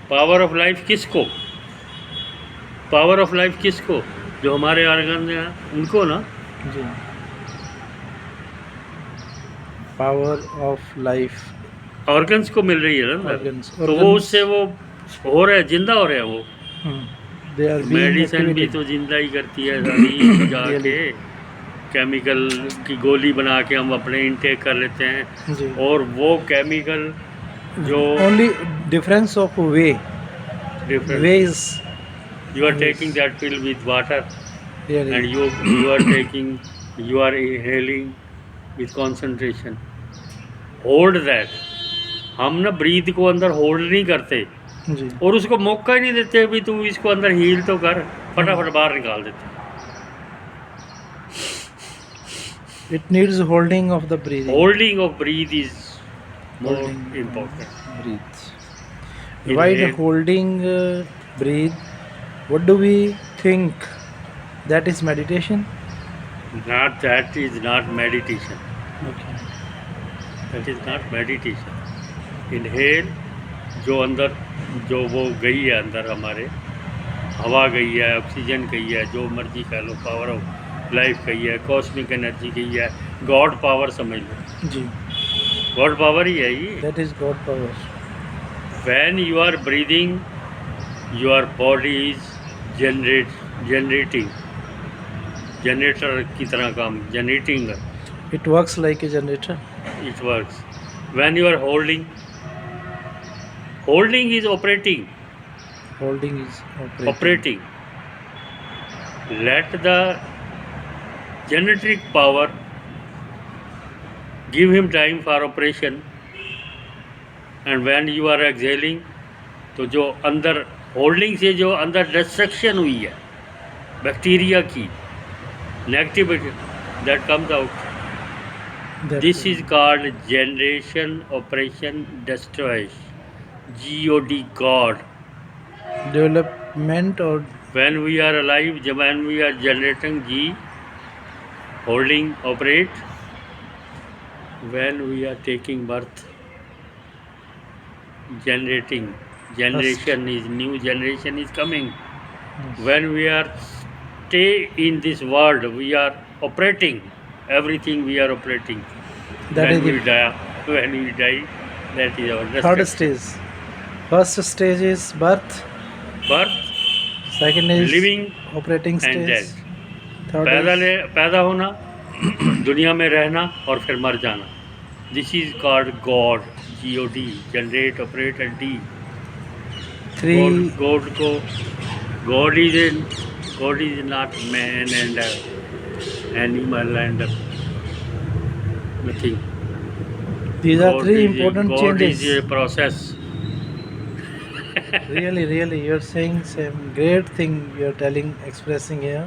Power of life किसको, power of life किसको, जो हमारे ऑर्गन हैं उनको ना। जी, पावर ऑफ लाइफ ऑर्गन्स को मिल रही है ना अंदर, ऑर्गन्स तो वो उससे वो हो रहे हैं, जिंदा हो रहे हैं वो। दे आर बीइंग मेडिसिन भी एक्टिवेटेड। तो जिंदा ही करती है सारी रियली। जाके, केमिकल की गोली बना के हम अपने इनटेक कर लेते हैं, जी, और वो केमिकल जो only difference of way different, way is you are taking that pill with water really. and you are taking, you are inhaling with concentration, hold that। हम ना ब्रीथ को अंदर होल्ड नहीं करते जी, और उसको मौका ही नहीं देते भी तू इसको अंदर हील तो कर, फटाफट बाहर निकाल देते। It needs holding of the breathing. Holding of breath is more Holding important. breath. While inhale, holding breath, what do we think? That is meditation. not that is not meditation, Okay. that is not meditation। Inhale, जो अंदर जो वो गई है अंदर हमारे, हवा गई है, ऑक्सीजन गई है, जो मर्जी कह लो, पावर ऑफ लाइफ गई है, कॉस्मिक एनर्जी गई है, गॉड पावर समझ लो, जी, गॉड पावर ही है ये। that is God power. When you are breathing your body is generating, generator की तरह काम, generating It works like a generator. It works. When you are holding, holding is operating, Holding is operating. operating, let the genetic power give him time for operation, and when you are exhaling, तो जो अंदर holding से जो अंदर destruction हुई है bacteria की, negativity, that comes out, That this is called generation operation destroy, GOD, God. development or When we are alive, when we are generating, G, holding, operate, when we are taking birth, generating, generation is, new generation is coming. When we are stay in this world, we are operating, everything we are operating. that When is we the die, when we die, that is our third destruction. stage. First stage is birth. Birth, Second is living operating and stage. death। Third is पैदा होना, दुनिया में रहना और फिर मर जाना, this is called God, GOD, generate, operate and D. three. God को, God is not man and animal and nothing. These are three important God is changes. A process. Really, you're saying some great thing you're telling, expressing here.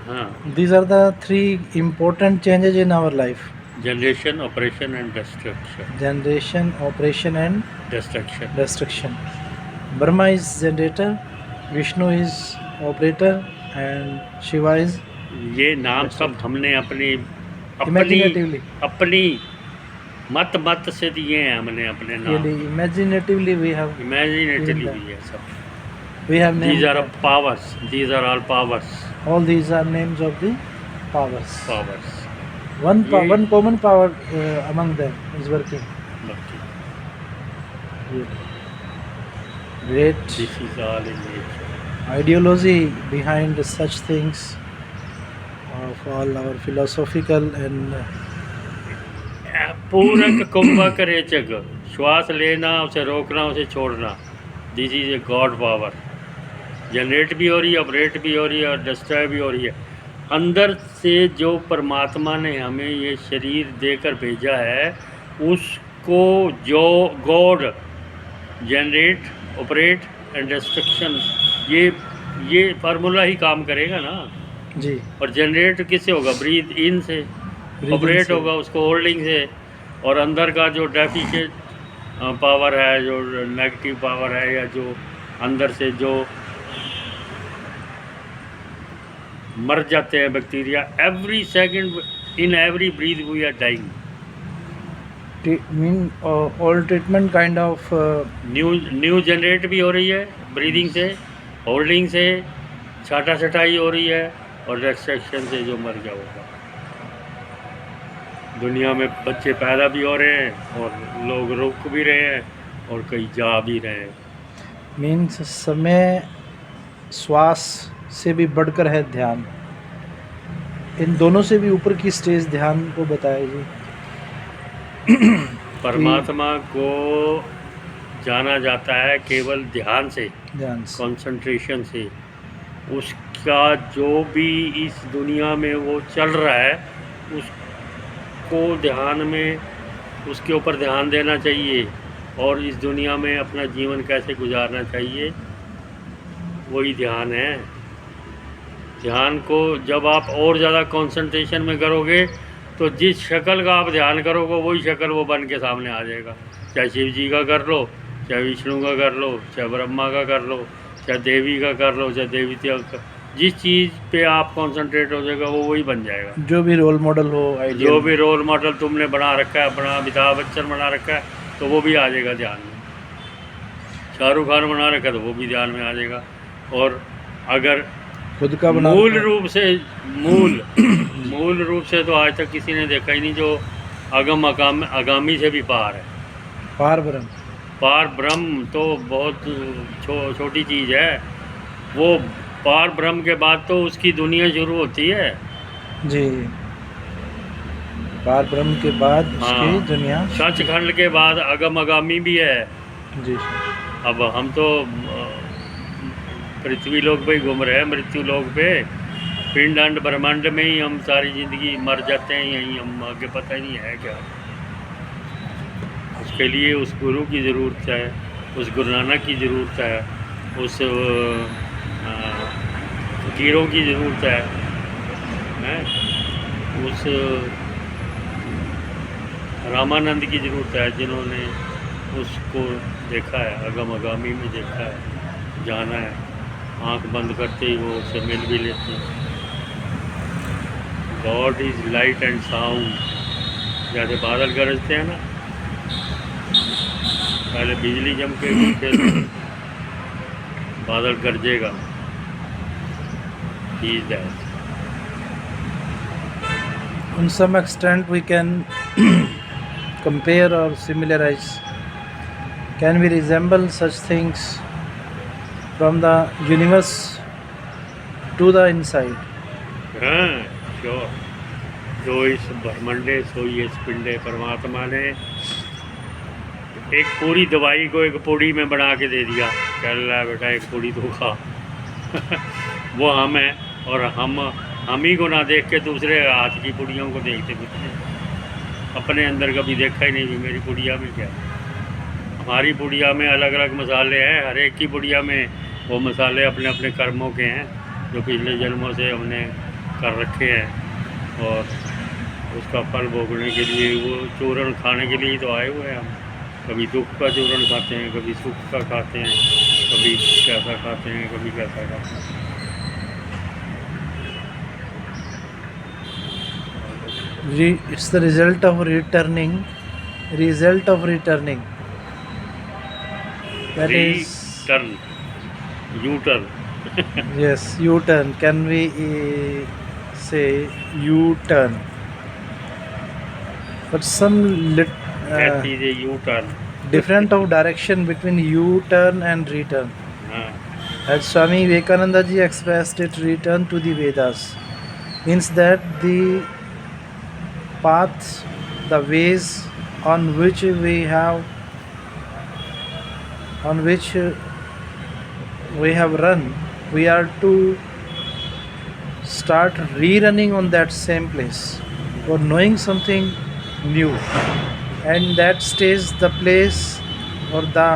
हाँ, These are the three important changes in our life: generation, operation and destruction. generation, operation, and destruction, destruction. Brahma is generator, Vishnu is operator, and Shiva is ये नाम सब हमने अपनी imaginatively. अपनी मत से दिए हैं हमने अपने नाम, Really, imaginatively we have imaginatively given भी है सब। that. We have named These are that. powers, these are all powers, All these are names of the powers. powers। One ये- common power among them is working. बाकी Really. Great this is all in nature। ideology behind such things of all our philosophical and पूरक कुंभक रेचक, श्वास लेना, उसे रोकना, उसे छोड़ना, this is a god power. Generate भी हो रही है, ऑपरेट भी हो रही है और डिस्ट्रॉय भी हो रही है। अंदर से जो परमात्मा ने हमें ये शरीर देकर भेजा है, उसको जो God generate, operate and destruction, ये फार्मूला ही काम करेगा ना। जी, और जनरेट किससे होगा? ब्रीथ इन से। breathing ऑपरेट से। होगा उसको होल्डिंग से। और अंदर का जो डेफिशिएंट पावर है, जो नेगेटिव पावर है, या जो अंदर से जो मर जाते हैं bacteria, every second, in every breath we are dying. all treatment kind of new generate भी हो रही है ब्रीदिंग से, होल्डिंग से, छाटा छटाई हो रही है, और रेस्ट्रिक्शन से जो मर गया होगा। दुनिया में बच्चे पैदा भी हो रहे हैं और लोग रुक भी रहे हैं और कई जा भी रहे हैं। मीन्स समय श्वास से भी बढ़कर है ध्यान। इन दोनों से भी ऊपर की स्टेज ध्यान को बताया जी। परमात्मा को जाना जाता है केवल ध्यान से, ध्यान से। कंसंट्रेशन से। उसका जो भी इस दुनिया में वो चल रहा है उसको ध्यान में, उसके ऊपर ध्यान देना चाहिए, और इस दुनिया में अपना जीवन कैसे गुजारना चाहिए, वही ध्यान है। ध्यान को जब आप और ज़्यादा कंसंट्रेशन में करोगे तो जिस शक्ल का आप ध्यान करोगे वही शक्ल वो बन के सामने आ जाएगा। चाहे शिव जी का कर लो, चाहे विष्णु का कर लो, चाहे ब्रह्मा का कर लो, चाहे देवी का कर लो, चाहे देवी का, जिस चीज़ पे आप कंसंट्रेट हो जाएगा वो वही बन जाएगा। जो भी रोल मॉडल हो, जो भी रोल मॉडल तुमने बना रखा है, अपना अमिताभ बच्चन बना रखा है, तो वो भी आ जाएगा ध्यान में। शाहरुख खान बना रखा है तो वो भी ध्यान में आ जाएगा। और अगर खुद का बना मूल रूप से मूल रूप से तो आज तक किसी ने देखा ही नहीं जो आगामी से भी पार है। पार ब्रह्म तो बहुत छोटी चीज़ है। वो पार ब्रह्म के बाद तो उसकी दुनिया शुरू होती है जी। पार ब्रह्म के बाद उसकी दुनिया, सचखंड के बाद आगामी भी है जी। अब हम तो पृथ्वी लोक पे ही घूम रहे हैं, मृत्यु लोक पे, पिंड अंड ब्रह्मांड में ही हम सारी जिंदगी मर जाते हैं यहीं, हम आगे पता ही नहीं है क्या। उसके लिए उस गुरु की ज़रूरत है, उस गुरु नानक की ज़रूरत है, उस फकीरों की ज़रूरत है, उस रामानंद की ज़रूरत है जिन्होंने उसको देखा है, आगामी में देखा है, जाना है। आंख बंद करते ही वो उससे मिल भी लेते हैं। God is light and sound. जैसे बादल गरजते हैं ना, पहले बिजली चमकेगी फिर बादल गरजेगा। He is that. On some extent we can compare or similarize. Can we resemble such things from the universe to the inside? हाँ, श्योर। जो इस ब्रह्मांडे सो ये इस पिंडे, परमात्मा ने एक पूरी दवाई को एक पूड़ी में बना के दे दिया, चल रहा बेटा एक पूड़ी तो खा। वो हम है, और हम ही को ना देख के दूसरे हाथ की पुड़ियों को देखते फिरते, अपने अंदर कभी देखा ही नहीं भी मेरी पुड़िया में क्या है। हमारी पुड़िया में अलग अलग मसाले हैं, हर एक की पुड़िया में वो मसाले अपने अपने कर्मों के हैं जो पिछले जन्मों से हमने कर रखे हैं, और उसका फल भोगने के लिए, वो चूरन खाने के लिए तो आए हुए हैं हम। कभी दुख का चूरन खाते हैं, कभी सुख का खाते हैं, कभी कैसा खाते हैं, कभी कैसा खाते हैं। It's the result of returning. That is U-turn. Yes, U-turn. Can we say U-turn? But some That is a U-turn. different of direction between U-turn and return. हाँ, As Swami Vivekananda ji expressed it, return to the Vedas means that the paths, the ways on which we have run, we are to start rerunning on that same place or knowing something new, and that stage the place or the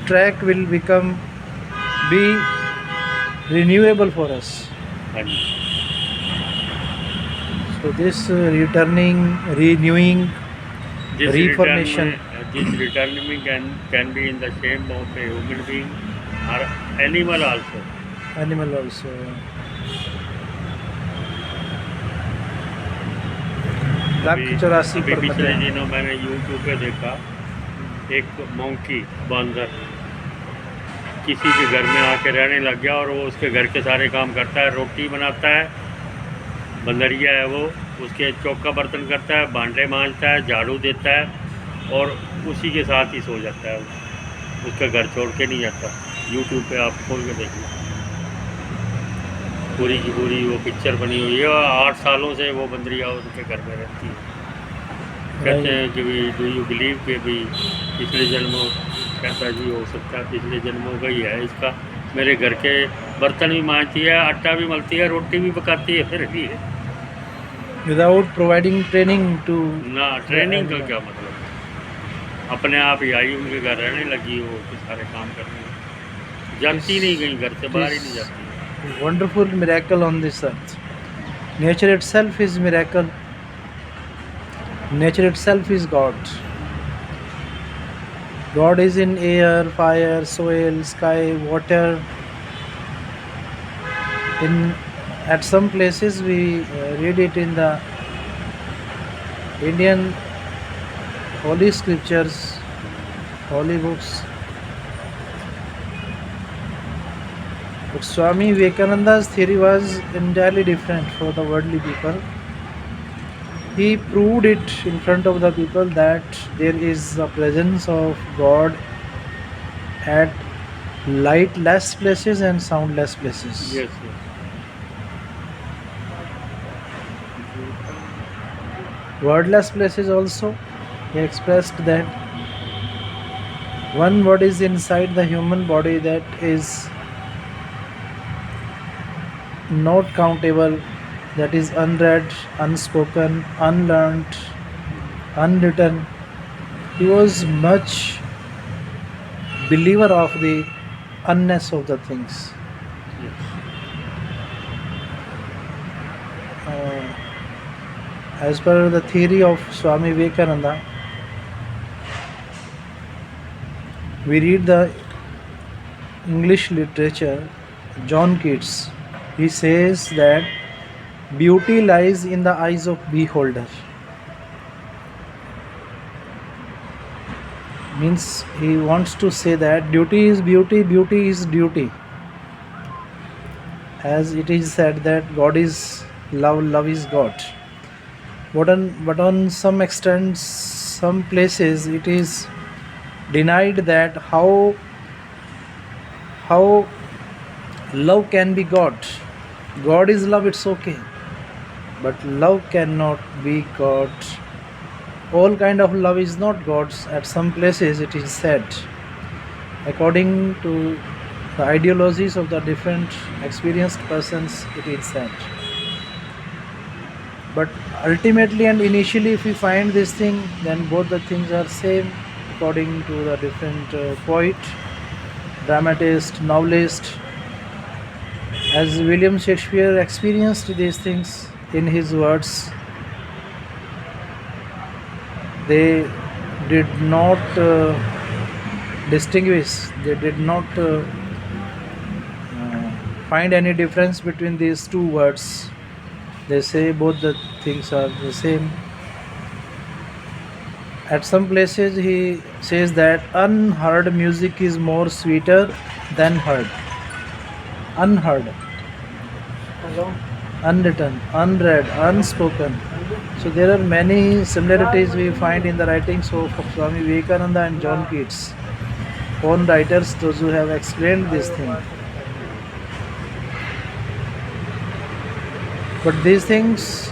track will be renewable for us. हाँ जी। So this returning, renewing, reformation. This returning can be in the shape of a human being or animal also. Animal also. Lakh 84 अभी पर पिछले फतेह। दिनों मैंने YouTube पे देखा, एक monkey बंदर किसी के घर में आके रहने लग गया और वो उसके घर के सारे काम करता है, रोटी बनाता है, बंदरिया है वो, उसके चौका बर्तन करता है, भांडे मांजता है, झाड़ू देता है और उसी के साथ ही सो जाता है। उसका घर छोड़ के नहीं जाता। यूट्यूब पे आप खोल के देखिए, पूरी की पूरी वो पिक्चर बनी हुई है और 8 सालों से वो बंदरिया उनके घर में रहती है। कहते हैं कि भी डू यू बिलीव कि भी पिछले जन्मों, कहता जी हो सकता है पिछले जन्मों का ही है इसका, मेरे घर के बर्तन भी मांजती है, आटा भी मलती है, रोटी भी पकाती है, फिर भी Without providing training to ना the ट्रेनिंग का animal. क्या मतलब, अपने आप ही आई उनके घर रहने लगी, वो के सारे काम करने लगी, जाती नहीं कहीं, घर से बाहर ही नहीं जाती। Wonderful miracle on this earth. Nature itself is miracle. Nature itself is God. God is in air, fire, soil, sky, water. In at some places we read it in the Indian holy scriptures, holy books. But Swami Vivekananda's theory was entirely different for the worldly people. He proved it in front of the people that there is a presence of God at lightless places and soundless places. Yes Wordless places also, he expressed that one word is inside the human body that is not countable, that is unread, unspoken, unlearned, unwritten. He was much believer of the unness of the things. As per the theory of Swami Vivekananda, we read the English literature, John Keats. He says that beauty lies in the eyes of beholder. Means he wants to say that duty is beauty, beauty is duty. As it is said that God is love, love is God. But on some extent, some places it is denied that how love can be God. God is love, it's okay, but love cannot be God. All kind of love is not God's. At some places it is said, according to the ideologies of the different experienced persons, it is said. But ultimately and initially, if we find this thing, then both the things are same according to the different poet, dramatist, novelist. As William Shakespeare experienced these things in his words, they did not distinguish, they did not find any difference between these two words. They say both the things are the same. At some places he says that unheard music is more sweeter than heard. Unheard, unwritten, unread, unspoken. So there are many similarities we find in the writings of Swami Vivekananda and John Keats, own writers, those who have explained this thing. But these things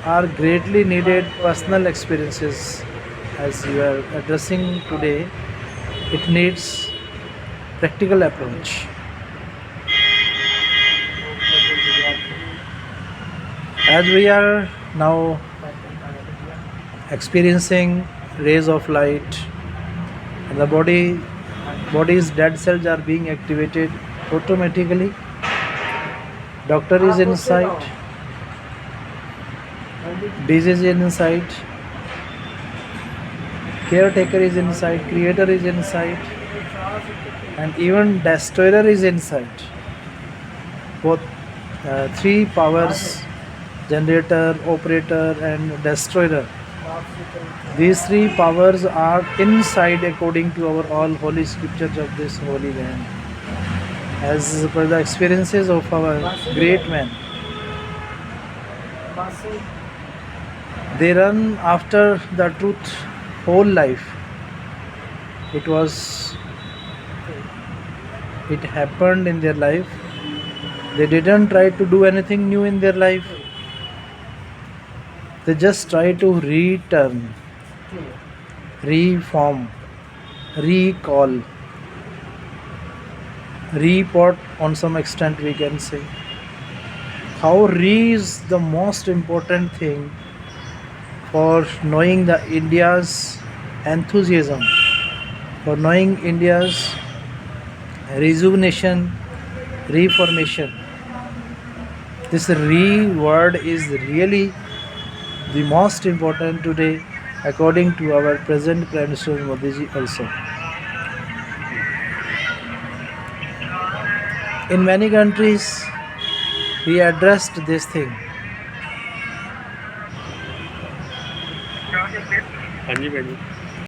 are greatly needed personal experiences. As you are addressing today, it needs practical approach. As we are now experiencing rays of light, and the body's dead cells are being activated automatically. Doctor is inside, disease is inside, caretaker is inside, creator is inside, and even destroyer is inside. Both three powers, generator, operator, and destroyer, These three powers are inside according to our all holy scriptures of this holy land. As per the experiences of our great men, they run after the truth whole life. It happened in their life. They didn't try to do anything new in their life. They just try to return, reform, recall, report on some extent, we can say. How is the most important thing for knowing the India's enthusiasm, for knowing India's rejuvenation, reformation. This re word is really the most important today, according to our present Prime Minister Modi ji also. In many countries, he addressed this thing. हाँ जी भाई जी